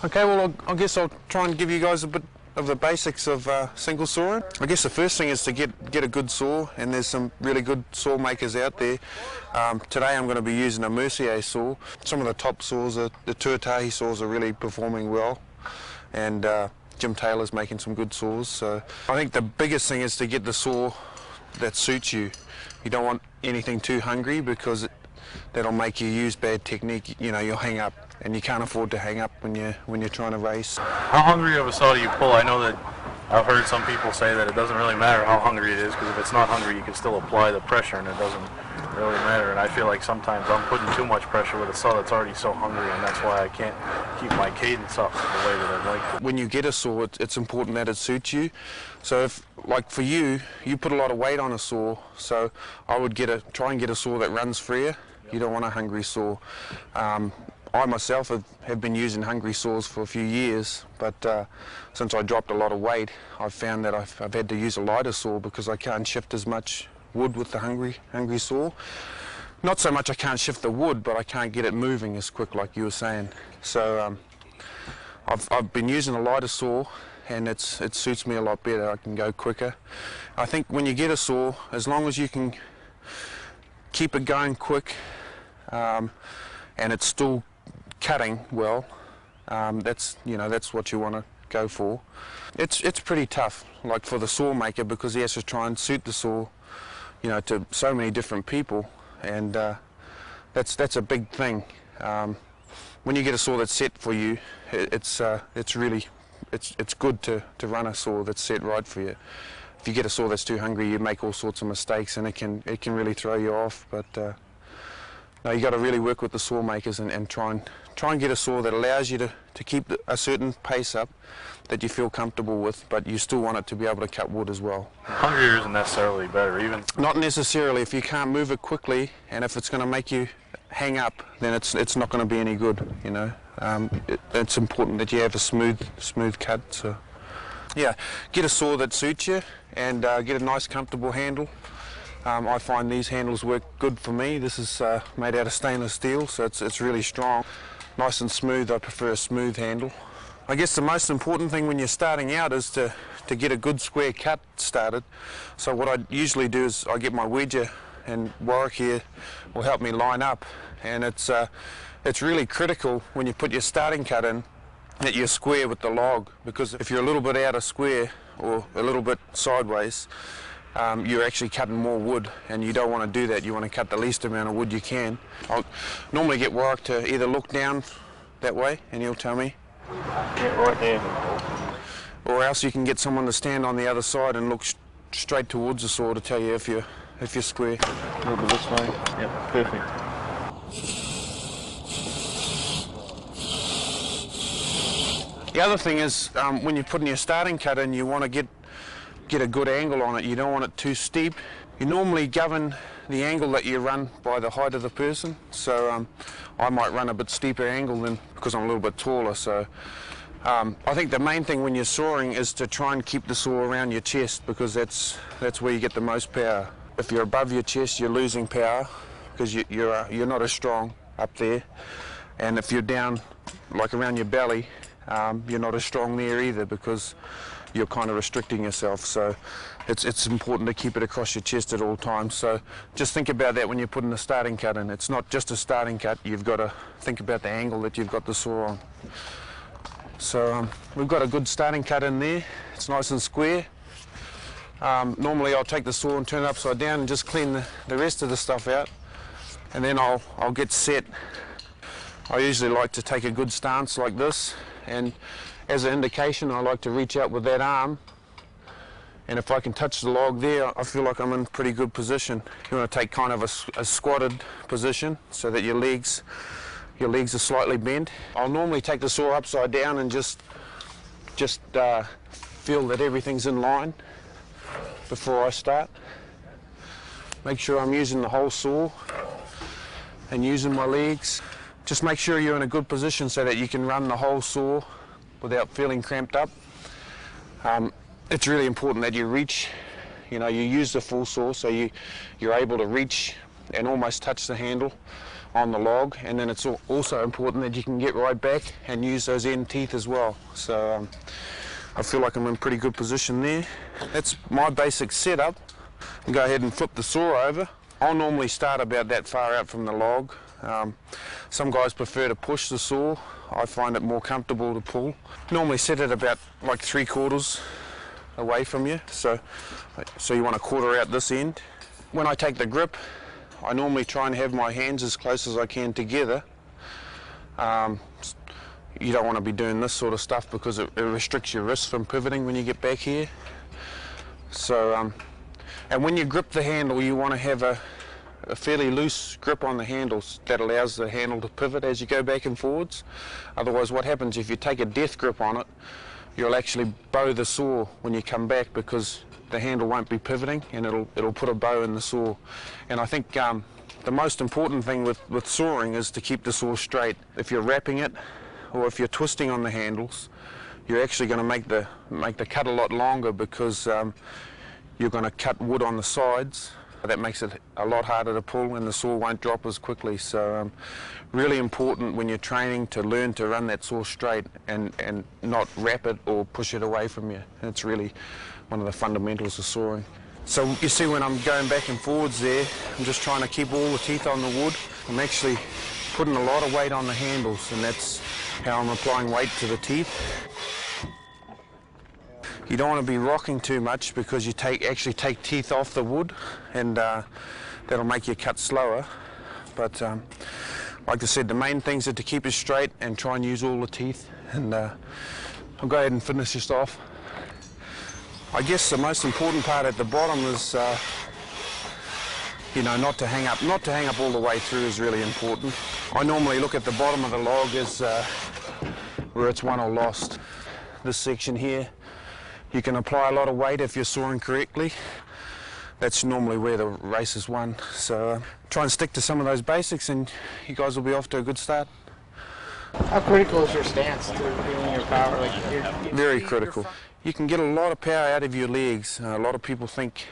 Okay, well I guess I'll try and give you guys a bit of the basics of single sawing. I guess the first thing is to get a good saw, and there's some really good saw makers out there. Today I'm going to be using a Mercier saw. Some of the top saws, the Tuatahi saws, are really performing well, and Jim Taylor's making some good saws. So I think the biggest thing is to get the saw that suits you. You don't want anything too hungry, because that'll make you use bad technique. You know, you'll hang up, and you can't afford to hang up when you're trying to race. How hungry of a saw do you pull? I know that I've heard some people say that it doesn't really matter how hungry it is, because if it's not hungry you can still apply the pressure and it doesn't really matter. And I feel like sometimes I'm putting too much pressure with a saw that's already so hungry, and that's why I can't keep my cadence up the way that I'd like to. When you get a saw, it's important that it suits you. So if, like for you put a lot of weight on a saw, so I would try and get a saw that runs freer. You don't want a hungry saw. I myself have been using hungry saws for a few years, but since I dropped a lot of weight, I've found that I've had to use a lighter saw, because I can't shift as much wood with the hungry saw. Not so much I can't shift the wood, but I can't get it moving as quick, like you were saying. So I've been using a lighter saw, and it suits me a lot better. I can go quicker. I think when you get a saw, as long as you can keep it going quick, and it's still cutting well, that's what you want to go for. It's pretty tough, like for the saw maker, because he has to try and suit the saw, to so many different people, and that's a big thing. When you get a saw that's set for you, it's good to run a saw that's set right for you. If you get a saw that's too hungry, you make all sorts of mistakes, and it can really throw you off. But no, you got to really work with the saw makers and try and get a saw that allows you to keep a certain pace up that you feel comfortable with, but you still want it to be able to cut wood as well. Hungrier isn't necessarily better, even? Not necessarily. If you can't move it quickly, and if it's going to make you hang up, then it's not going to be any good. It's important that you have a smooth cut. So yeah, get a saw that suits you, and get a nice comfortable handle. I find these handles work good for me. This is made out of stainless steel, so it's really strong. Nice and smooth. I prefer a smooth handle. I guess the most important thing when you're starting out is to get a good square cut started. So what I usually do is I get my wedger, and Warrick here will help me line up. And it's really critical when you put your starting cut in that you're square with the log, because if you're a little bit out of square or a little bit sideways, you're actually cutting more wood, and you don't want to do that. You want to cut the least amount of wood you can. I'll normally get Warrick to either look down that way, and he'll tell me. Yeah, right there. Or else you can get someone to stand on the other side and look straight towards the saw to tell you if you're square. A little bit this way. Yep, perfect. The other thing is, when you're putting your starting cut in, you want to get a good angle on it. You don't want it too steep. You normally govern the angle that you run by the height of the person. So I might run a bit steeper angle than, because I'm a little bit taller. So I think the main thing when you're sawing is to try and keep the saw around your chest, because that's where you get the most power. If you're above your chest, you're losing power, because you're not as strong up there. And if you're down, like around your belly, you're not as strong there either, because you're kind of restricting yourself. So it's important to keep it across your chest at all times. So just think about that when you're putting the starting cut in. It's not just a starting cut, you've got to think about the angle that you've got the saw on. So we've got a good starting cut in there. It's nice and square. Normally I'll take the saw and turn it upside down and just clean the rest of the stuff out, and then I'll get set. I usually like to take a good stance like this, and as an indication I like to reach out with that arm, and if I can touch the log there, I feel like I'm in pretty good position. You want to take kind of a squatted position so that your legs are slightly bent. I'll normally take the saw upside down and just feel that everything's in line before I start. Make sure I'm using the whole saw and using my legs. Just make sure you're in a good position so that you can run the whole saw without feeling cramped up. It's really important that you reach, you use the full saw, so you're able to reach and almost touch the handle on the log, and then it's also important that you can get right back and use those end teeth as well. So I feel like I'm in pretty good position there. That's my basic setup. I'll go ahead and flip the saw over. I'll normally start about that far out from the log. Some guys prefer to push the saw. I find it more comfortable to pull. Normally set it about like 3/4 away from you, so you want to quarter out this end. When I take the grip, I normally try and have my hands as close as I can together. You don't want to be doing this sort of stuff because it restricts your wrist from pivoting when you get back here. So, and when you grip the handle, you want to have a fairly loose grip on the handles that allows the handle to pivot as you go back and forwards. Otherwise, what happens if you take a death grip on it, you'll actually bow the saw when you come back because the handle won't be pivoting and it'll put a bow in the saw. And I think the most important thing with sawing is to keep the saw straight. If you're wrapping it or if you're twisting on the handles, you're actually going to make the cut a lot longer because you're going to cut wood on the sides. That makes it a lot harder to pull and the saw won't drop as quickly. So really important when you're training to learn to run that saw straight and not wrap it or push it away from you. It's really one of the fundamentals of sawing. So you see when I'm going back and forwards there, I'm just trying to keep all the teeth on the wood. I'm actually putting a lot of weight on the handles, and that's how I'm applying weight to the teeth. You don't want to be rocking too much because you actually take teeth off the wood, and that'll make you cut slower. But like I said, the main things are to keep it straight and try and use all the teeth. And I'll go ahead and finish this off. I guess the most important part at the bottom is, you know, not to hang up all the way through is really important. I normally look at the bottom of the log as where it's won or lost. This section here, you can apply a lot of weight if you're sawing correctly. That's normally where the race is won. So try and stick to some of those basics and you guys will be off to a good start. How critical is your stance to feeling your power? Very critical. You can get a lot of power out of your legs. A lot of people think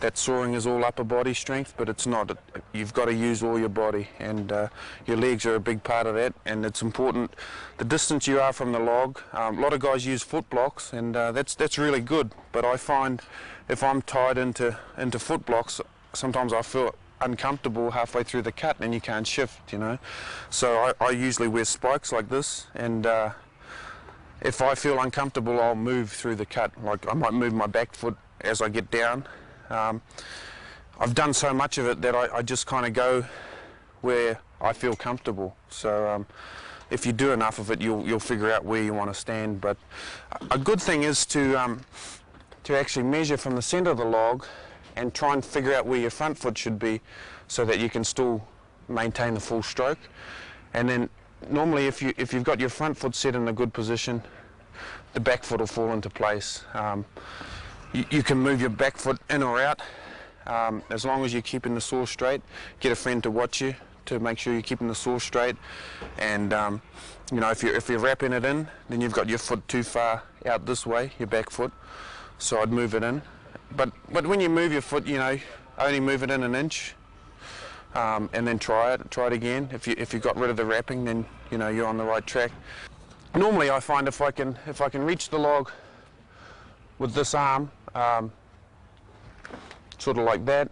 that sawing is all upper body strength, but it's not. You've got to use all your body, and your legs are a big part of that, and it's important the distance you are from the log. A lot of guys use foot blocks, and that's really good, but I find if I'm tied into foot blocks, sometimes I feel uncomfortable halfway through the cut and you can't shift, you know. So I usually wear spikes like this, and if I feel uncomfortable, I'll move through the cut. Like I might move my back foot as I get down. I've done so much of it that I just kind of go where I feel comfortable. So if you do enough of it, you'll figure out where you want to stand. But a good thing is to actually measure from the center of the log and try and figure out where your front foot should be so that you can still maintain the full stroke. And then normally if you've got your front foot set in a good position, the back foot will fall into place. You can move your back foot in or out as long as you're keeping the saw straight. Get a friend to watch you to make sure you're keeping the saw straight. And you know, if you're wrapping it in, then you've got your foot too far out this way, your back foot. So I'd move it in. But when you move your foot, you know, only move it in an inch, and then try it again. If you got rid of the wrapping, then you know you're on the right track. Normally, I find if I can reach the log with this arm, sort of like that,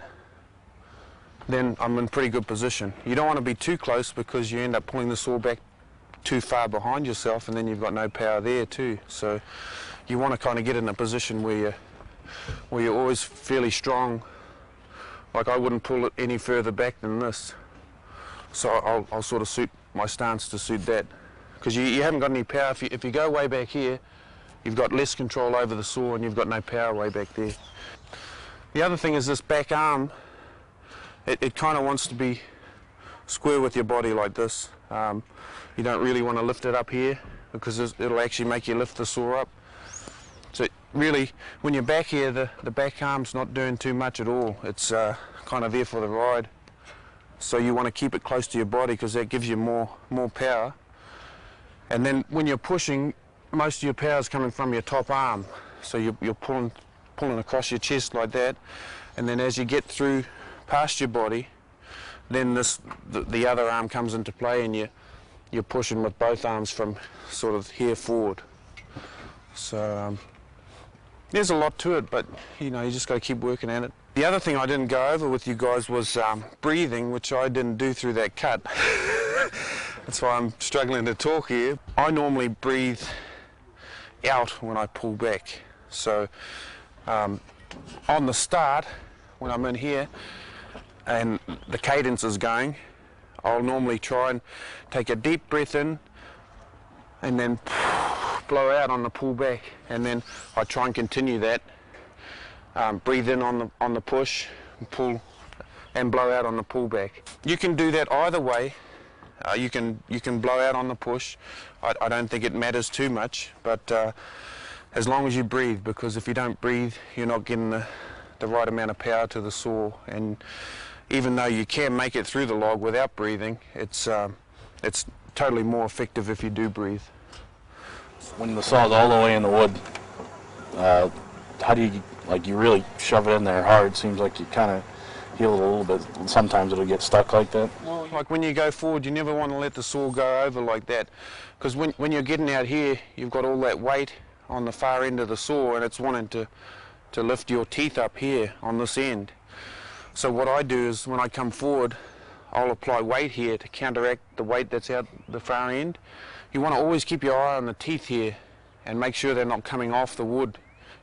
then I'm in pretty good position. You don't want to be too close because you end up pulling the saw back too far behind yourself, and then you've got no power there too. So you want to kind of get in a position where you're always fairly strong. Like I wouldn't pull it any further back than this. So I'll sort of suit my stance to suit that. Because you haven't got any power. If you go way back here, you've got less control over the saw and you've got no power way back there. The other thing is this back arm, it kind of wants to be square with your body like this. You don't really want to lift it up here because it'll actually make you lift the saw up. So really, when you're back here, the back arm's not doing too much at all. It's kind of there for the ride. So you want to keep it close to your body because that gives you more power. And then when you're pushing, most of your power is coming from your top arm. So you're pulling across your chest like that. And then as you get through past your body, then the other arm comes into play, and you're pushing with both arms from sort of here forward. So there's a lot to it, but you know, you just got to keep working at it. The other thing I didn't go over with you guys was breathing, which I didn't do through that cut. That's why I'm struggling to talk here. I normally breathe out when I pull back. So on the start, when I'm in here and the cadence is going, I'll normally try and take a deep breath in and then blow out on the pull back, and then I try and continue that. Breathe in on the push, and pull, and blow out on the pull back. You can do that either way. You can blow out on the push. I don't think it matters too much, but as long as you breathe, because if you don't breathe, you're not getting the right amount of power to the saw. And even though you can make it through the log without breathing, it's totally more effective if you do breathe. When the saw's all the way in the wood, how do you, like, you really shove it in there hard? Seems like you kind of heal it a little bit. Sometimes it'll get stuck like that. Well, like when you go forward, you never want to let the saw go over like that, because when you're getting out here, you've got all that weight on the far end of the saw, and it's wanting to lift your teeth up here on this end. So what I do is, when I come forward, I'll apply weight here to counteract the weight that's out the far end. You want to always keep your eye on the teeth here and make sure they're not coming off the wood.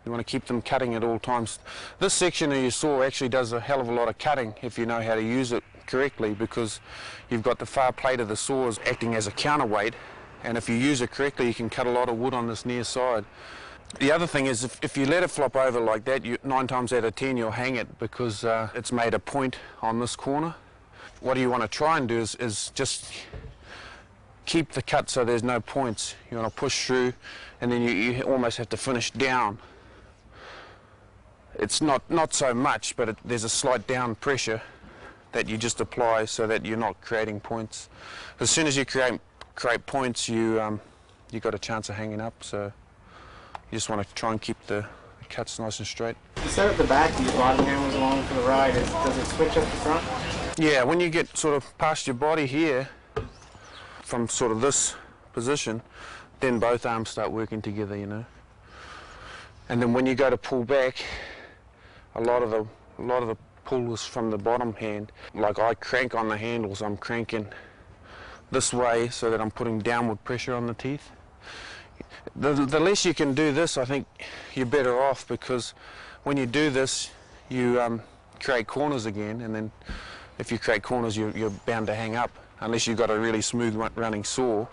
You want to keep them cutting at all times. This section of your saw actually does a hell of a lot of cutting if you know how to use it correctly, because you've got the far plate of the saw acting as a counterweight, and if you use it correctly, you can cut a lot of wood on this near side. The other thing is, if you let it flop over like that, 9 times out of 10 you'll hang it, because it's made a point on this corner. What you want to try and do is just keep the cut so there's no points. You want to push through, and then you almost have to finish down. It's not so much, but there's a slight down pressure that you just apply so that you're not creating points. As soon as you create points, you've got a chance of hanging up. So you just want to try and keep the cuts nice and straight. You said at the back these bottom handles along for the ride. Does it switch up the front? Yeah, when you get sort of past your body here, from sort of this position, then both arms start working together, you know. And then when you go to pull back, a lot of the pull is from the bottom hand. Like I crank on the handles, I'm cranking this way so that I'm putting downward pressure on the teeth. The less you can do this, I think you're better off, because when you do this, you create corners again, and then if you create corners, you're bound to hang up, unless you've got a really smooth running saw.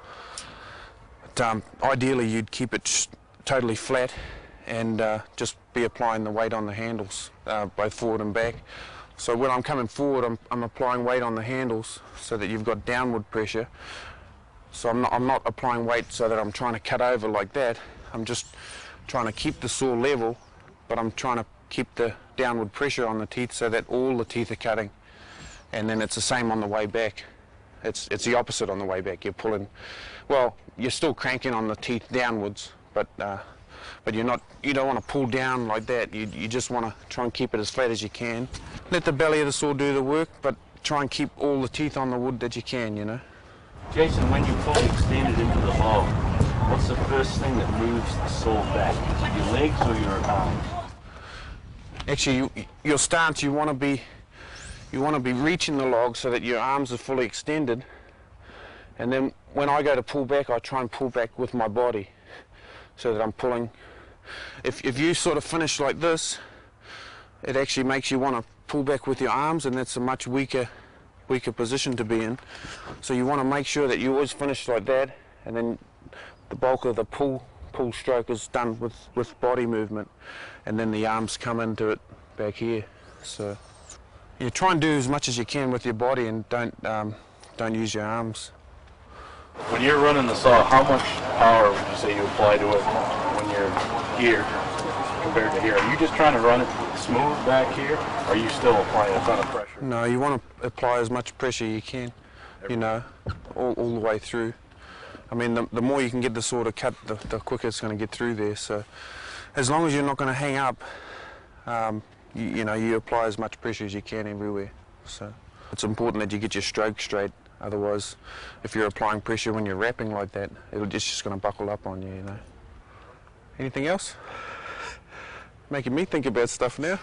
But ideally, you'd keep it totally flat and just be applying the weight on the handles, both forward and back. So when I'm coming forward, I'm applying weight on the handles so that you've got downward pressure. So I'm not applying weight so that I'm trying to cut over like that. I'm just trying to keep the saw level, but I'm trying to keep the downward pressure on the teeth so that all the teeth are cutting. And then it's the same on the way back. It's the opposite on the way back. You're pulling, well, you're still cranking on the teeth downwards, but you don't want to pull down like that. You just want to try and keep it as flat as you can. Let the belly of the saw do the work, but try and keep all the teeth on the wood that you can, you know. Jason, when you fully extend it into the log, what's the first thing that moves the saw back? Is it your legs or your arms? Actually, your stance, you want to be reaching the log so that your arms are fully extended, and then when I go to pull back, I try and pull back with my body so that I'm pulling. If you sort of finish like this, it actually makes you want to pull back with your arms, and that's a much weaker position to be in. So you want to make sure that you always finish like that, and then the bulk of the pull stroke is done with body movement, and then the arms come into it back here. So you try and do as much as you can with your body, and don't use your arms. When you're running the saw, how much power would you say you apply to it when you're here compared to here? Are you just trying to run it smooth back here, or are you still applying a ton of pressure? No, you want to apply as much pressure you can, you know, all the way through. I mean, the more you can get the saw to cut, the quicker it's going to get through there. So as long as you're not going to hang up, you apply as much pressure as you can everywhere. So. It's important that you get your stroke straight, otherwise if you're applying pressure when you're wrapping like that, it's just going to buckle up on you, you know. Anything else? Making me think about stuff now.